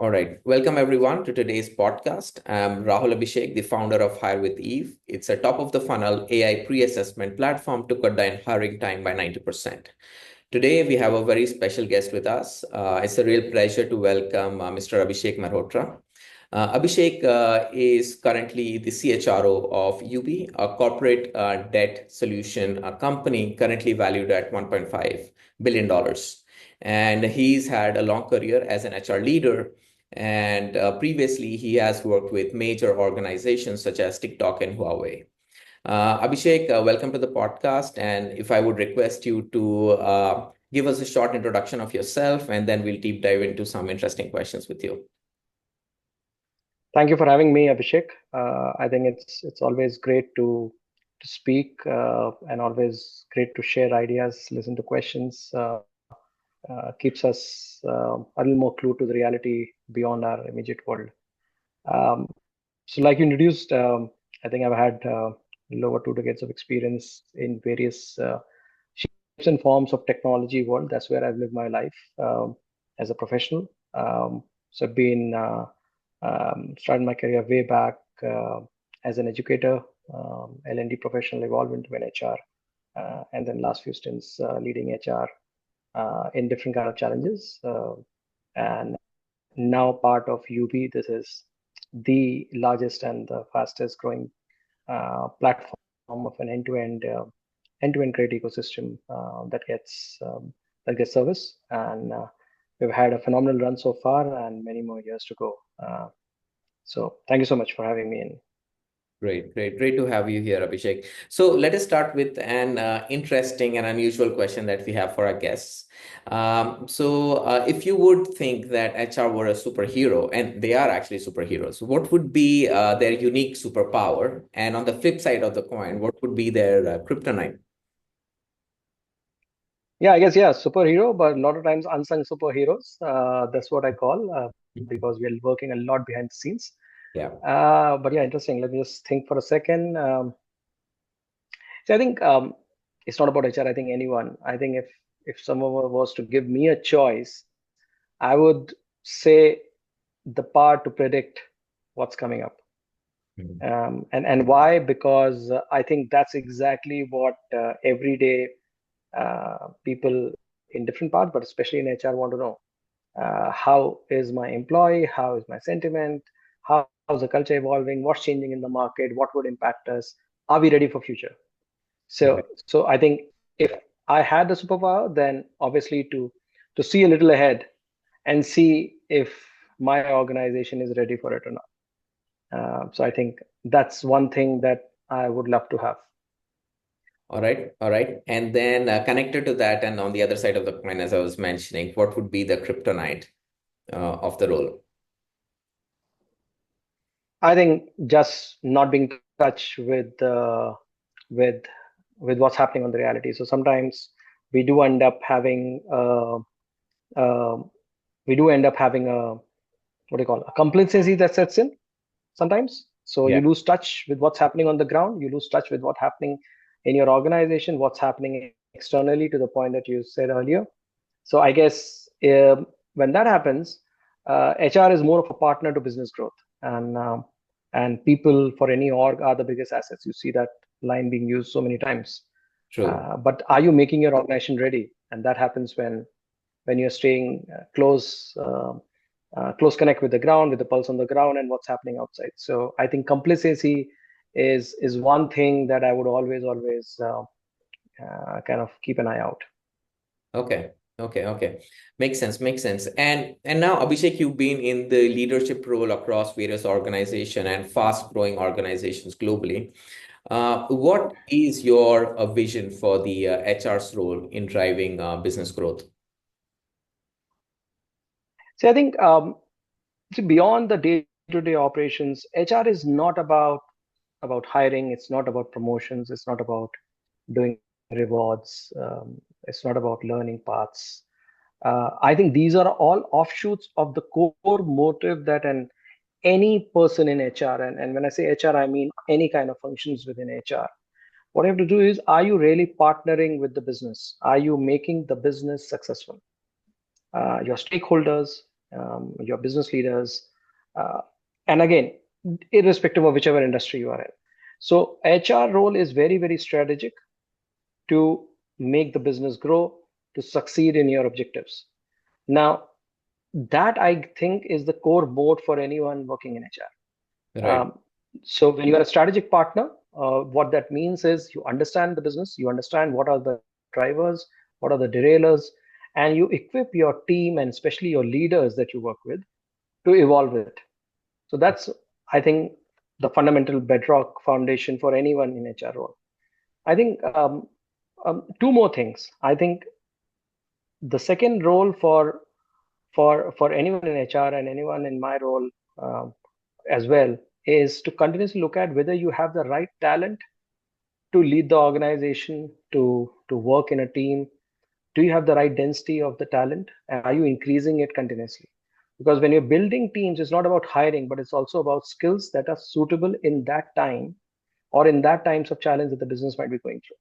All right. Welcome everyone to today's podcast. I'm Rahul Abhisek, the founder of HirewithEve. It's a top of the funnel AI pre-assessment platform to cut down hiring time by 90%. Today, we have a very special guest with us. It's a real pleasure to welcome Mr. Abhishek Mehrotra. Abhishek is currently the CHRO of Yubi, a corporate debt solution company currently valued at $1.5 billion. And he's had a long career as an HR leader. And previously, he has worked with major organizations such as TikTok and Huawei. Abhishek, welcome to the podcast. And if I would request you to give us a short introduction of yourself, and then we'll deep dive into some interesting questions with you. Thank you for having me, Abhishek. I think it's always great to speak and always great to share ideas, listen to questions. Keeps us a little more clue to the reality beyond our immediate world. So, like you introduced, I think I've had a little over 2 decades of experience in various shapes and forms of technology world. That's where I've lived my life as a professional. So I've been started my career way back as an educator, L&D professional, evolved into an HR, and then last few stints leading HR in different kind of challenges. And now part of Yubi. This is the largest and the fastest growing platform of an end-to-end great ecosystem that gets service. And we've had a phenomenal run so far, and many more years to go. So thank you so much for having me in. Great to have you here, Abhishek. So let us start with an interesting and unusual question that we have for our guests. If you would think that HR were a superhero, and they are actually superheroes, what would be their unique superpower? And on the flip side of the coin, what would be their kryptonite? Yeah, I guess, yeah, superhero, but a lot of times unsung superheroes. That's what I call because we are working a lot behind the scenes. Yeah. But yeah, interesting. Let me just think for a second. So I think it's not about HR. I think anyone. I think if someone was to give me a choice, I would say the power to predict what's coming up. And why? Because I think that's exactly what everyday people in different parts, but especially in HR, want to know. How is my employee? How is my sentiment? How's the culture evolving? What's changing in the market? What would impact us? Are we ready for future? So I think if I had the superpower, then obviously to see a little ahead and see if my organization is ready for it or not. So I think that's one thing that I would love to have. All right. And then connected to that, and on the other side of the coin, as I was mentioning, what would be the kryptonite of the role? I think just not being touch with what's happening on the reality. So sometimes we do end up having what do you call a complacency that sets in sometimes. So you lose touch with what's happening on the ground. You lose touch with what's happening in your organization, what's happening externally, to the point that you said earlier. So I guess when that happens, HR is more of a partner to business growth, and people for any org are the biggest assets. You see that line being used so many times. True. But are you making your organization ready? And that happens when you're staying close connect with the ground, with the pulse on the ground, and what's happening outside. So I think complacency is one thing that I would always kind of keep an eye out. Okay. Makes sense. And now, Abhishek, you've been in the leadership role across various organizations and fast-growing organizations globally. What is your vision for the HR's role in driving business growth? So I think beyond the day-to-day operations, HR is not about hiring. It's not about promotions. It's not about doing rewards. It's not about learning paths. I think these are all offshoots of the core motive that any person in HR, and when I say HR, I mean any kind of functions within HR. What you have to do is, are you really partnering with the business? Are you making the business successful? Your stakeholders, your business leaders, uh, and again, irrespective of whichever industry you are in. So HR role is very, very strategic to make the business grow, to succeed in your objectives. Now, that I think is the core mode for anyone working in HR. Right. So when you are a strategic partner, what that means is you understand the business, you understand what are the drivers, what are the derailers, and you equip your team and especially your leaders that you work with to evolve it. So that's, I think, the fundamental bedrock foundation for anyone in HR role. I think two more things. I think the second role for anyone in HR and anyone in my role um, as well is to continuously look at whether you have the right talent to lead the organization, to work in a team. Do you have the right density of the talent, and are you increasing it continuously? Because when you're building teams, it's not about hiring, but it's also about skills that are suitable in that time or in that times of challenge that the business might be going through.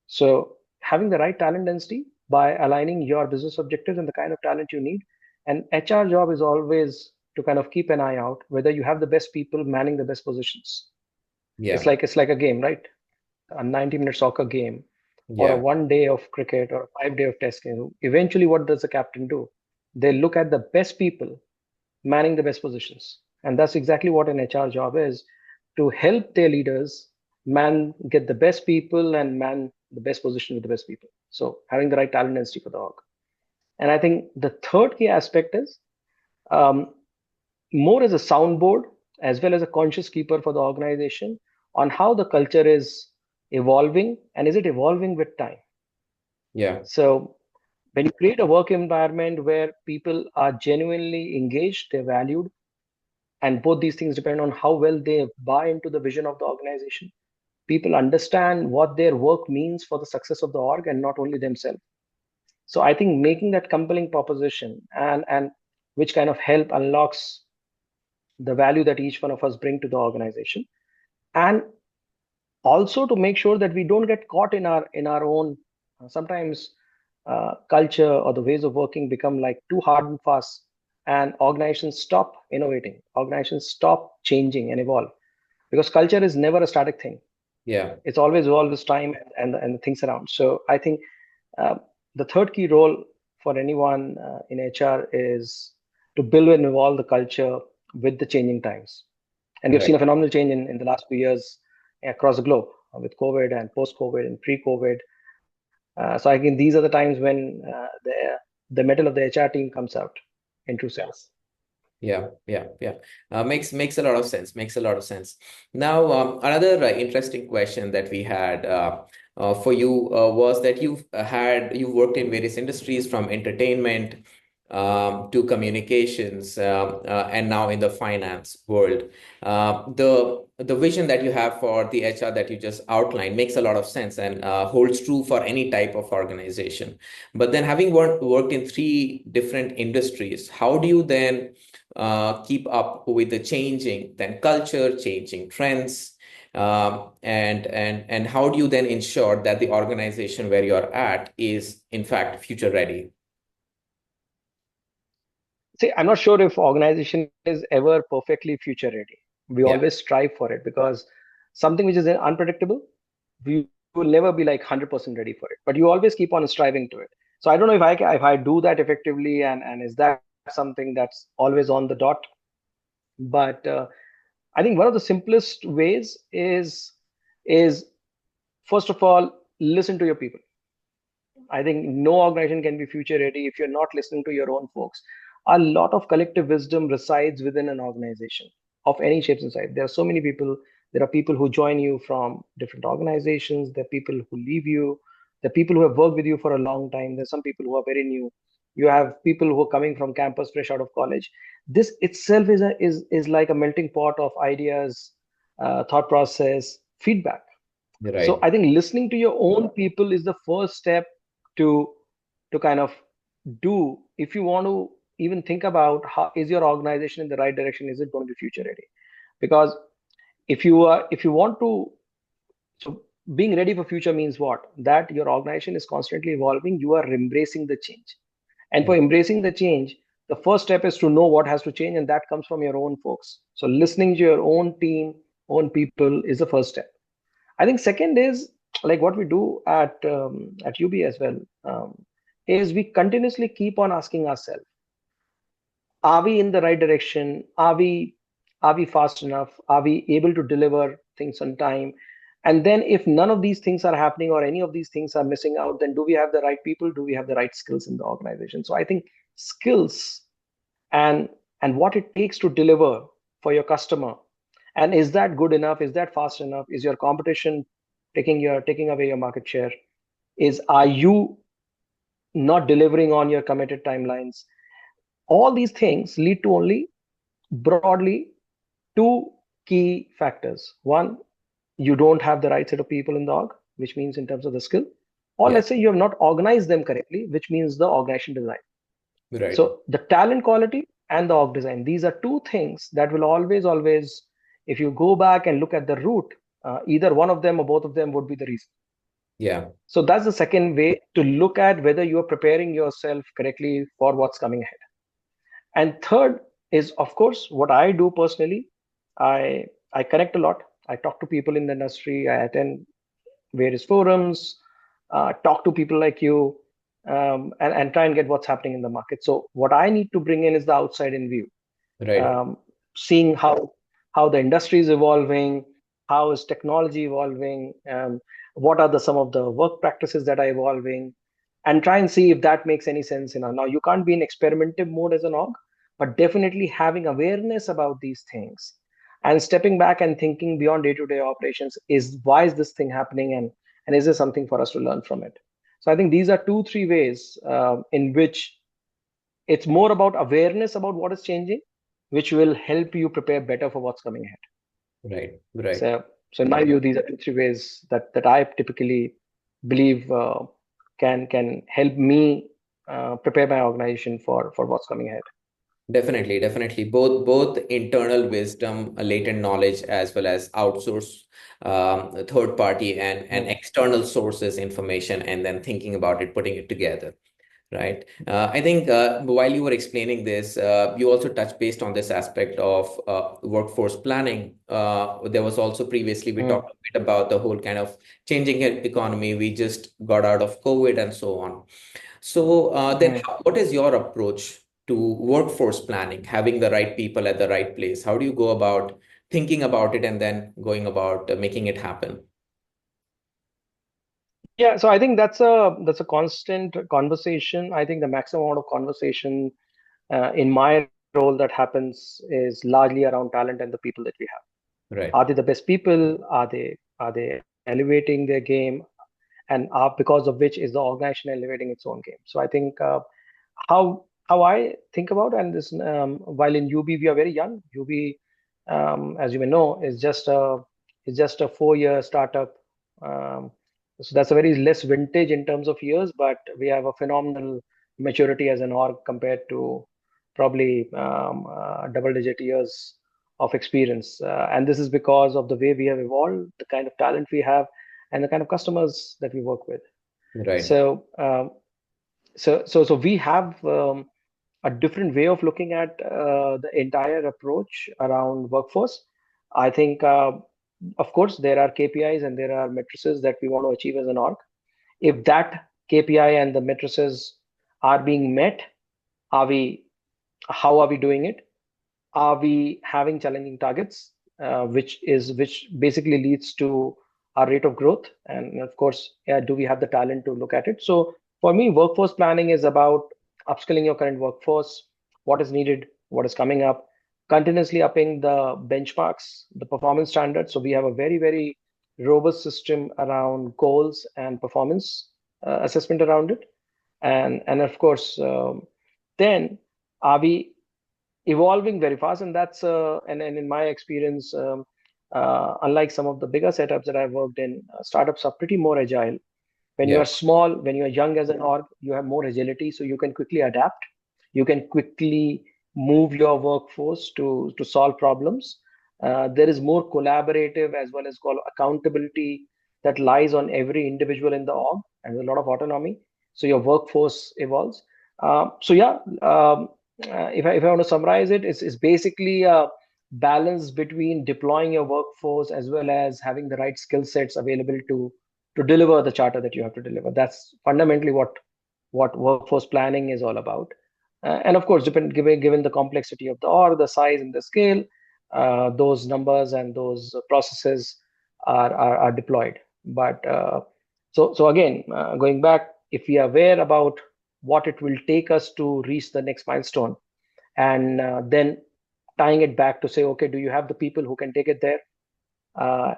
So having the right talent density by aligning your business objectives and the kind of talent you need. And HR job is always to kind of keep an eye out whether you have the best people manning the best positions. Yeah. It's like a game, right? A 90-minute soccer game or a Yeah. 1 day of cricket or a 5 day of test game. Eventually, what does the captain do? They look at the best people manning the best positions. And that's exactly what an HR job is, to help their leaders get the best people and man the best position with the best people. So having the right talent density for the org. And I think the third key aspect is um, more as a soundboard as well as a conscious keeper for the organization on how the culture is evolving and is it evolving with time. Yeah. So when you create a work environment where people are genuinely engaged, they're valued, and both these things depend on how well they buy into the vision of the organization. People understand what their work means for the success of the org and not only themselves. So I think making that compelling proposition and which kind of help unlocks the value that each one of us bring to the organization, and also to make sure that we don't get caught in our own sometimes culture or the ways of working become like too hard and fast, and organizations stop innovating, organizations stop changing and evolve, because culture is never a static thing. Yeah. It's always evolved with time and the things around. So I think uh, the third key role for anyone in HR is to build and evolve the culture with the changing times. And we've Right. seen a phenomenal change in the last few years across the globe with COVID and post-COVID and pre-COVID. So I think these are the times when the metal of the HR team comes out in true sense. Yeah, yeah, yeah. Makes a lot of sense. Makes a lot of sense. Now, another interesting question that we had for you was that you've worked in various industries from entertainment to communications and now in the finance world. The vision that you have for the HR that you just outlined makes a lot of sense and holds true for any type of organization. But then, having worked in three different industries, how do you then keep up with the changing then culture, changing trends, and how do you then ensure that the organization where you're at is in fact future ready? See, I'm not sure if organization is ever perfectly future ready. We Yeah, always strive for it because something which is unpredictable, we will never be like 100% ready for it. But you always keep on striving to it. So I don't know if I do that effectively, and is that something that's always on the dot. But I think one of the simplest ways is first of all, listen to your people. I think no organization can be future ready if you're not listening to your own folks. A lot of collective wisdom resides within an organization of any shapes and size. There are so many people. There are people who join you from different organizations. There are people who leave you. There are people who have worked with you for a long time. There's some people who are very new. You have people who are coming from campus fresh out of college. This itself is like a melting pot of ideas, thought process, feedback. you're So right. I think listening to your own people is the first step to kind of do, if you want to even think about how is your organization in the right direction, is it going to be future ready? Because if you want to, so being ready for future means what? That your organization is constantly evolving, you are embracing the change. And for embracing the change, the first step is to know what has to change, and that comes from your own folks. So listening to your own team, own people is the first step. I think second is like what we do at UB as well, is we continuously keep on asking ourselves, are we in the right direction? Are we fast enough? Are we able to deliver things on time? And then if none of these things are happening or any of these things are missing out, then do we have the right people? Do we have the right skills in the organization? So I think skills and what it takes to deliver for your customer, and is that good enough, is that fast enough, is your competition taking away your market share, is are you not delivering on your committed timelines? All these things lead to only broadly two key factors. One, you don't have the right set of people in the org, which means in terms of the skill, or Yeah. let's say you have not organized them correctly, which means the organization design. Right. So the talent quality and the org design, these are two things that will always, if you go back and look at the root, either one of them or both of them would be the reason. Yeah. So that's the second way to look at whether you are preparing yourself correctly for what's coming ahead. And third is, of course, what I do personally. I connect a lot. I talk to people in the industry. I attend various forums, talk to people like you, and try and get what's happening in the market. So what I need to bring in is the outside in view, Right. um, seeing how the industry is evolving, how is technology evolving, what are the some of the work practices that are evolving, and try and see if that makes any sense. Now you can't be in experimental mode as an org, but definitely having awareness about these things and stepping back and thinking beyond day-to-day operations is why is this thing happening, and is there something for us to learn from it. So I think these are two three ways in which it's more about awareness about what is changing, which will help you prepare better for what's coming ahead. Right. Right. So in my view, these are two, three ways that I typically believe can help me prepare my organization for what's coming ahead. Definitely, definitely. Both internal wisdom, latent knowledge, as well as outsource, third party and Mm, external sources information, and then thinking about it, putting it together. Right. I think while you were explaining this, you also touched based on this aspect of workforce planning. There was also previously we mm, talked a bit about the whole kind of changing economy. We just got out of COVID and so on. So then mm. what is your approach to workforce planning, having the right people at the right place? How do you go about thinking about it and then going about making it happen? Yeah, so I think that's a constant conversation. I think the maximum amount of conversation in my role that happens is largely around talent and the people that we have. Are Right. they the best people? Are they elevating their game? And because of which is the organization elevating its own game? So I think how I think about, and this while in UB we are very young. UB, as you may know, is just a 4-year startup. Um, so that's a very less vintage in terms of years, but we have a phenomenal maturity as an org compared to probably double-digit years of experience. And this is because of the way we have evolved, the kind of talent we have, and the kind of customers that we work with. Right. So we have a different way of looking at the entire approach around workforce. I think, of course, there are KPIs and there are matrices that we want to achieve as an org. If that KPI and the matrices are being met, are we? How are we doing it? Are we having challenging targets, which basically leads to our rate of growth? And of course, yeah, do we have the talent to look at it? So for me, workforce planning is about upskilling your current workforce, what is needed, what is coming up, continuously upping the benchmarks, the performance standards. So we have a very robust system around goals and performance assessment around it. And of course, then are we evolving very fast? And that's and in my experience, unlike some of the bigger setups that I've worked in, startups are pretty more agile. When you Yeah. are small, when you are young as an org, you have more agility, so you can quickly adapt. You can quickly move your workforce to solve problems. There is more collaborative as well as accountability that lies on every individual in the org, and a lot of autonomy. So your workforce evolves. So yeah, if I want to summarize it, it's basically a balance between deploying your workforce as well as having the right skill sets available to deliver the charter that you have to deliver. That's fundamentally what workforce planning is all about. And of course, given the complexity of the org, the size and the scale, those numbers and those processes are deployed. But so again, going back, if we are aware about what it will take us to reach the next milestone, and then tying it back to say, okay, do you have the people who can take it there,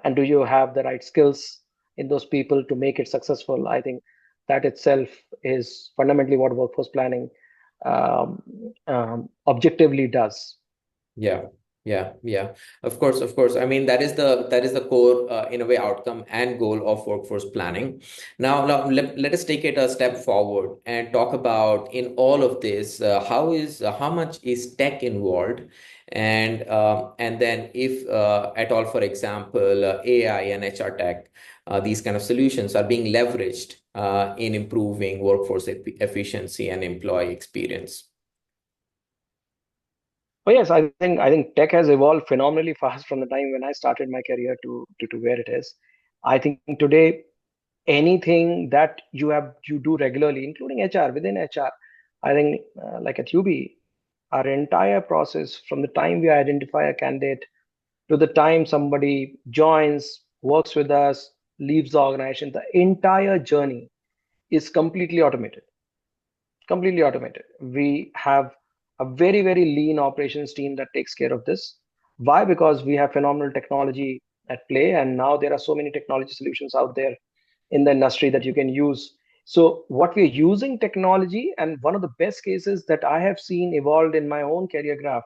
and do you have the right skills in those people to make it successful? I think that itself is fundamentally what workforce planning um, objectively does. Yeah, yeah. Of course, of course. I mean, that is the core, in a way, outcome and goal of workforce planning. Now let us take it a step forward and talk about in all of this, how much is tech involved, and then if at all, for example, AI and HR tech, these kind of solutions are being leveraged in improving workforce efficiency and employee experience. Oh yes, I think tech has evolved phenomenally fast from the time when I started my career to where it is. I think today anything that you do regularly, including HR, within HR, I think like at Yubi, our entire process from the time we identify a candidate to the time somebody joins, works with us, leaves the organization, the entire journey is completely automated. We have a very, very lean operations team that takes care of this. Why? Because we have phenomenal technology at play, and now there are so many technology solutions out there in the industry that you can use. So, what we're using technology, and one of the best cases that I have seen evolved in my own career graph,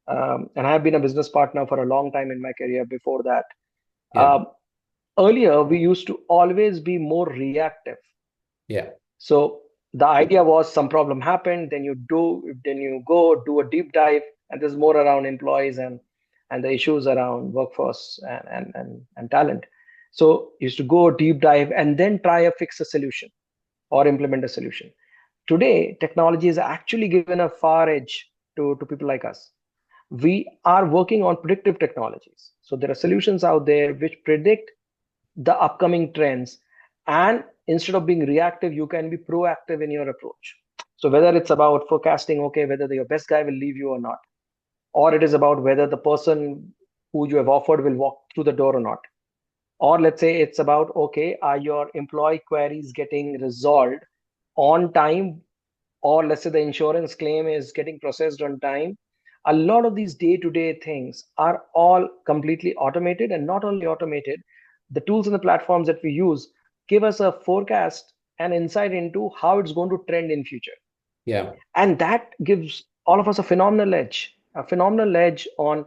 and I have been a business partner for a long time in my career before that. Yeah, Um, Earlier, we used to always be more reactive. yeah, So the idea was some problem happened, then you go do a deep dive, and there's more around employees and the issues around workforce and talent. So used to go deep dive and then try to fix a solution or implement a solution. Today, technology has actually given a far edge to people like us. We are working on predictive technologies. So there are solutions out there which predict the upcoming trends, and instead of being reactive you can be proactive in your approach. So whether it's about forecasting, okay, whether your best guy will leave you or not, or it is about whether the person who you have offered will walk through the door or not, or let's say it's about, okay, are your employee queries getting resolved on time, or let's say the insurance claim is getting processed on time. A lot of these day-to-day things are all completely automated, and not only automated, the tools and the platforms that we use give us a forecast and insight into how it's going to trend in future. yeah, And that gives all of us a phenomenal edge on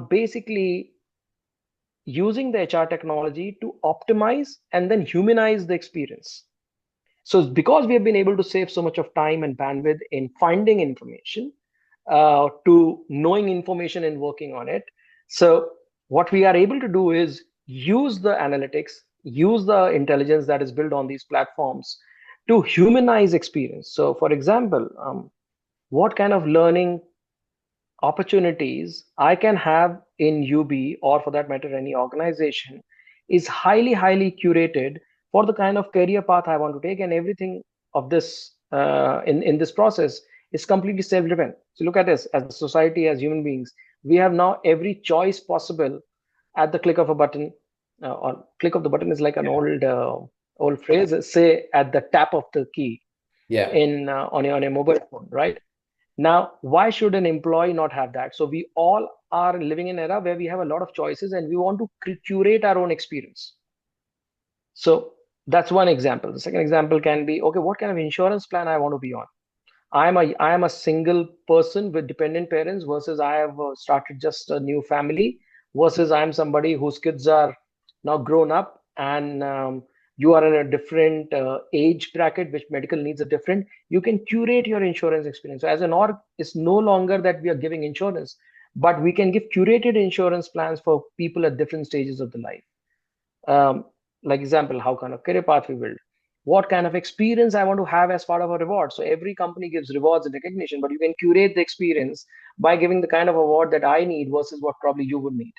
basically using the HR technology to optimize and then humanize the experience. So because we have been able to save so much of time and bandwidth in finding information, to knowing information and working on it. So what we are able to do is use the analytics, use the intelligence that is built on these platforms to humanize experience. So for example, what kind of learning opportunities I can have in UB, or for that matter, any organization, is highly, highly curated for the kind of career path I want to take, and everything of this in this process is completely self-driven. So look at this: as a society, as human beings, we have now every choice possible at the click of a button. Or click of the button is like an yeah, old phrase. Say at the tap of the key yeah, in on your mobile phone, right? Now, why should an employee not have that? So we all are living in an era where we have a lot of choices and we want to curate our own experience. So that's one example. The second example can be, okay, what kind of insurance plan I want to be on? I am a single person with dependent parents versus I have started just a new family versus I am somebody whose kids are now grown up, and you are in a different age bracket, which medical needs are different. You can curate your insurance experience. So as an org, it's no longer that we are giving insurance, but we can give curated insurance plans for people at different stages of the life. um, like example, how kind of career path we build, what kind of experience I want to have as part of a reward. So every company gives rewards and recognition, but you can curate the experience by giving the kind of award that I need versus what probably you would need.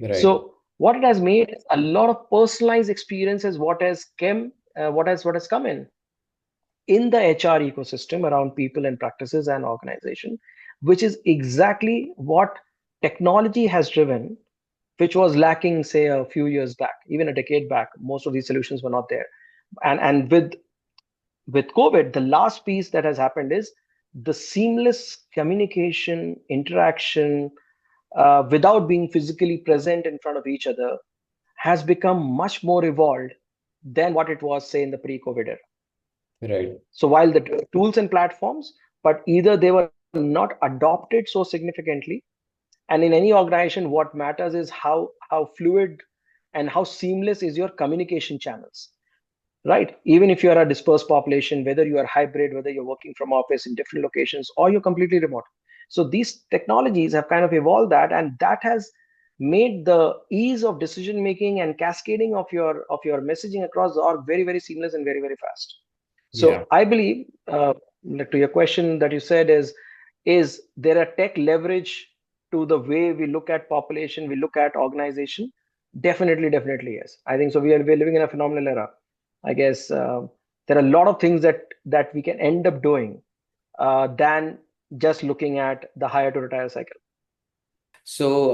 Right. So what it has made is a lot of personalized experiences. What has come in the HR ecosystem around people and practices and organization, which is exactly what technology has driven, which was lacking, say, a few years back, even a decade back. Most of these solutions were not there. And with COVID, the last piece that has happened is the seamless communication, interaction, without being physically present in front of each other, has become much more evolved than what it was, say, in the pre-COVID era. Right. So while the tools and platforms, but either they were not adopted so significantly, and in any organization, what matters is how fluid and how seamless is your communication channels, right? Even if you are a dispersed population, whether you are hybrid, whether you're working from office in different locations, or you're completely remote. So these technologies have kind of evolved that, and that has made the ease of decision making and cascading of your messaging across the org very, very seamless and very, very fast. Yeah. So I believe, to your question that you said, is there a tech leverage to the way we look at population, we look at organization? Definitely, definitely yes. I think so. We're living in a phenomenal era. I guess there are a lot of things that we can end up doing than just looking at the hire to retire cycle. So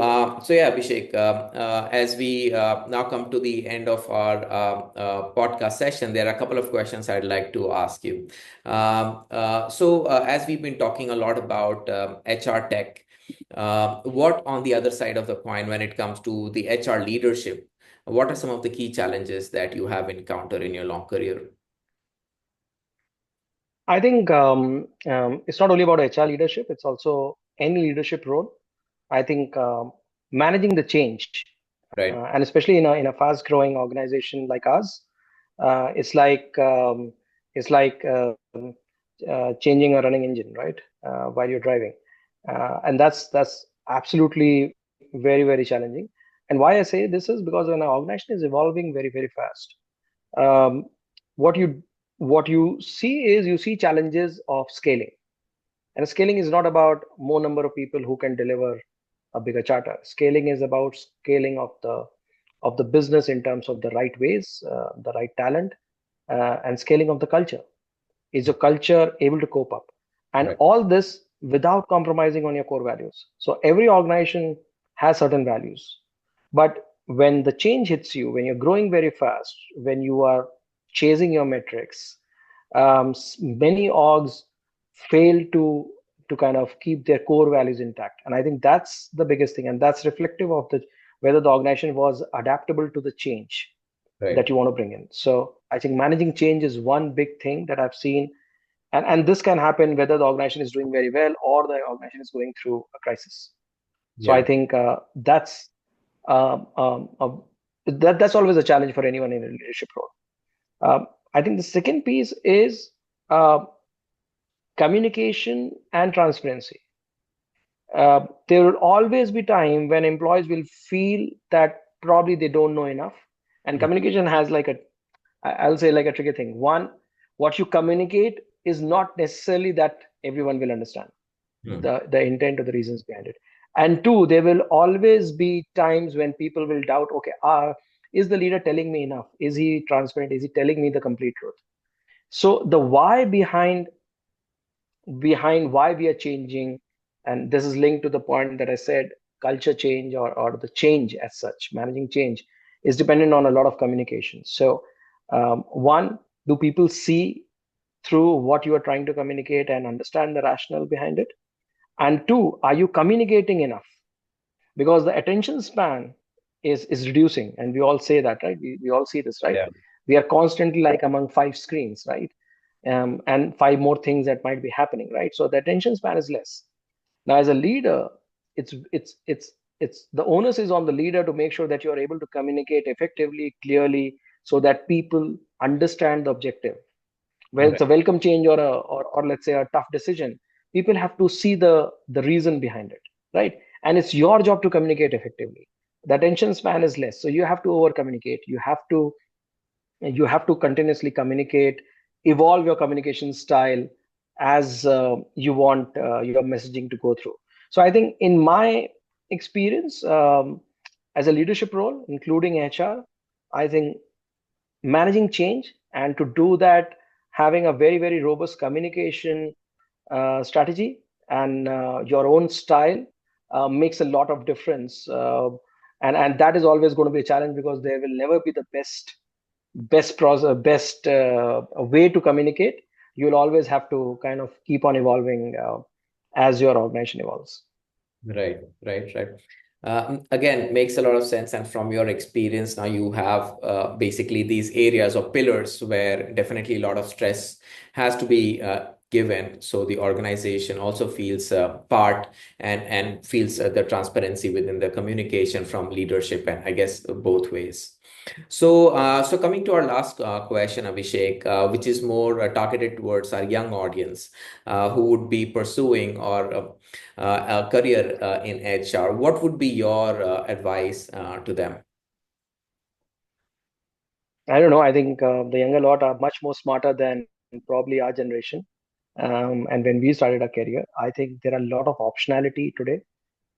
yeah, Abhishek, as we now come to the end of our podcast session, there are a couple of questions I'd like to ask you. As we've been talking a lot about HR tech, what on the other side of the coin when it comes to the HR leadership, what are some of the key challenges that you have encountered in your long career? I think it's not only about HR leadership; it's also any leadership role. I think managing the change, Right. and especially in a fast growing organization like us, it's like changing a running engine, right? While you're driving, and that's absolutely very, very challenging. And why I say this is because when an organization is evolving very, very fast, um, what you see is you see challenges of scaling, and scaling is not about more number of people who can deliver a bigger charter. Scaling is about scaling of the business in terms of the right ways, the right talent, and scaling of the culture. Is your culture able to cope up? And Right. all this without compromising on your core values. So every organization has certain values. But when the change hits you, when you're growing very fast, when you are chasing your metrics, many orgs fail to kind of keep their core values intact. And I think that's the biggest thing, and that's reflective of the whether the organization was adaptable to the change that Right. you want to bring in. So I think managing change is one big thing that I've seen, and this can happen whether the organization is doing very well or the organization is going through a crisis. So I Yeah. think um, um, um, that's always a challenge for anyone in a leadership role. I think the second piece is uh, communication and transparency. There will always be time when employees will feel that probably they don't know enough, and Mm. communication has like I'll say like a tricky thing. One, what you communicate is not necessarily that everyone will understand Mm. the intent or the reasons behind it. And two, there will always be times when people will doubt, okay, is the leader telling me enough? Is he transparent? Is he telling me the complete truth? So the why behind why we are changing, and this is linked to the point that I said, culture change or the change as such, managing change is dependent on a lot of communication. So one, do people see through what you are trying to communicate and understand the rationale behind it? And two, are you communicating enough? Because the attention span is reducing, and we all say that, right? We all see this, right? Yeah. We are constantly like among five screens, right? And five more things that might be happening, right? So the attention span is less. Now as a leader, it's it's it's it's the onus is on the leader to make sure that you are able to communicate effectively, clearly, so that people understand the objective. Whether it's Right. a welcome change or let's say a tough decision, people have to see the reason behind it, right? And it's your job to communicate effectively. The attention span is less, so you have to over communicate. You have to you have to continuously communicate, evolve your communication style as you want your messaging to go through. So I think in my experience, as a leadership role, including HR, I think managing change, and to do that, having a very, very robust communication strategy and your own style makes a lot of difference. And that is always going to be a challenge, because there will never be the best process, best way to communicate. You'll always have to kind of keep on evolving as your organization evolves. Right, right, right. Again, makes a lot of sense. And from your experience, now you have basically these areas or pillars where definitely a lot of stress has to be given. So the organization also feels part and feels the transparency within the communication from leadership, and I guess both ways. So coming to our last question, Abhishek, which is more targeted towards our young audience who would be pursuing or a career in HR, what would be your advice to them? I don't know. I think the younger lot are much more smarter than probably our generation. And when we started our career, I think there are a lot of optionality today.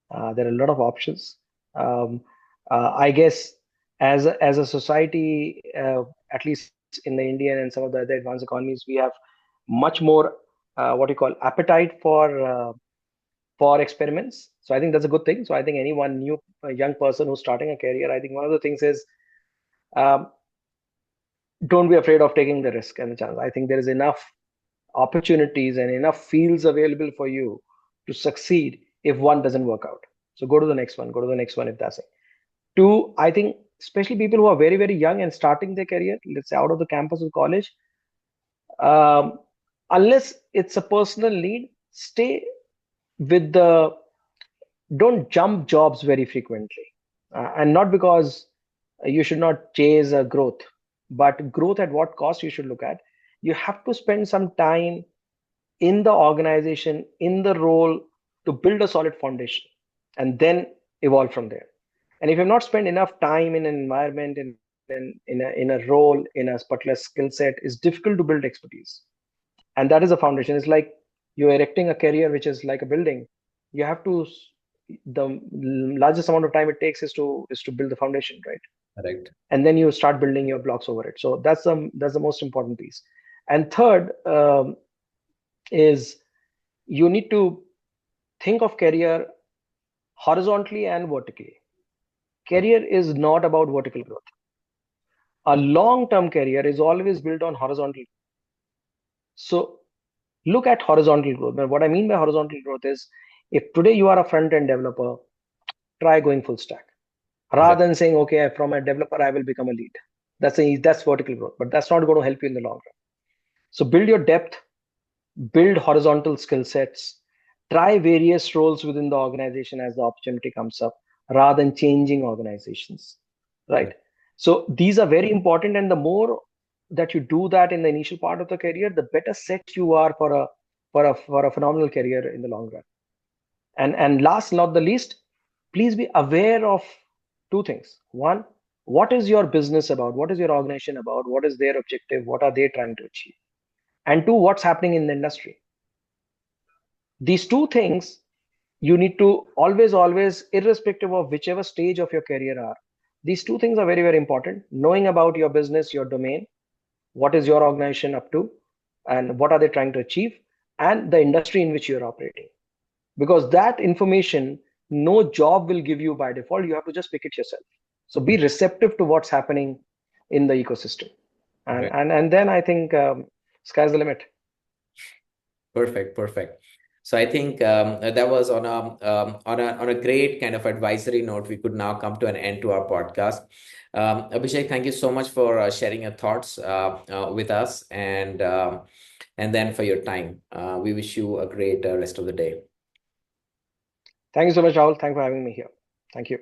There are a lot of options. Um, I guess as a society, at least in the Indian and some of the other advanced economies, we have much more what you call appetite for experiments. So I think that's a good thing. So I think anyone new young person who's starting a career, I think one of the things is um, don't be afraid of taking the risk and the chance. I think there is enough opportunities and enough fields available for you to succeed if one doesn't work out. So go to the next one, go to the next one if that's it. Two, I think especially people who are very, very young and starting their career, let's say out of the campus of college, um, unless it's a personal need, stay with the, don't jump jobs very frequently. And not because you should not chase growth, but growth at what cost you should look at. You have to spend some time in the organization, in the role, to build a solid foundation and then evolve from there. And if you've not spent enough time in an environment, in a role, in a particular skill set, it's difficult to build expertise. And that is a foundation. It's like you're erecting a career which is like a building. You have to, the largest amount of time it takes is to build the foundation, right? Correct. And then you start building your blocks over it. So that's the most important piece. And third, is you need to think of career horizontally and vertically. Career is not about vertical growth. A long-term career is always built on horizontal. So look at horizontal growth. But what I mean by horizontal growth is, if today you are a front-end developer, try going full stack. Right. Rather than saying, okay, from a developer, I will become a lead. That's vertical growth, but that's not going to help you in the long run. So build your depth, build horizontal skill sets, try various roles within the organization as the opportunity comes up, rather than changing organizations, right? So these are very important, and the more that you do that in the initial part of the career, the better set you are for a phenomenal career in the long run. And last not the least, please be aware of two things. One, what is your business about? What is your organization about? What is their objective? What are they trying to achieve? And two, what's happening in the industry? These two things you need to always, irrespective of whichever stage of your career are, these two things are very, very important. Knowing about your business, your domain, what is your organization up to, and what are they trying to achieve, and the industry in which you're operating. Because that information, no job will give you by default. You have to just pick it yourself. So be receptive to what's happening in the ecosystem. And Right. and then I think sky's the limit. Perfect, perfect. So I think that was on a great kind of advisory note. We could now come to an end to our podcast. Abhishek, thank you so much for sharing your thoughts with us, and then for your time. We wish you a great rest of the day. Thank you so much, Rahul. Thanks for having me here. Thank you.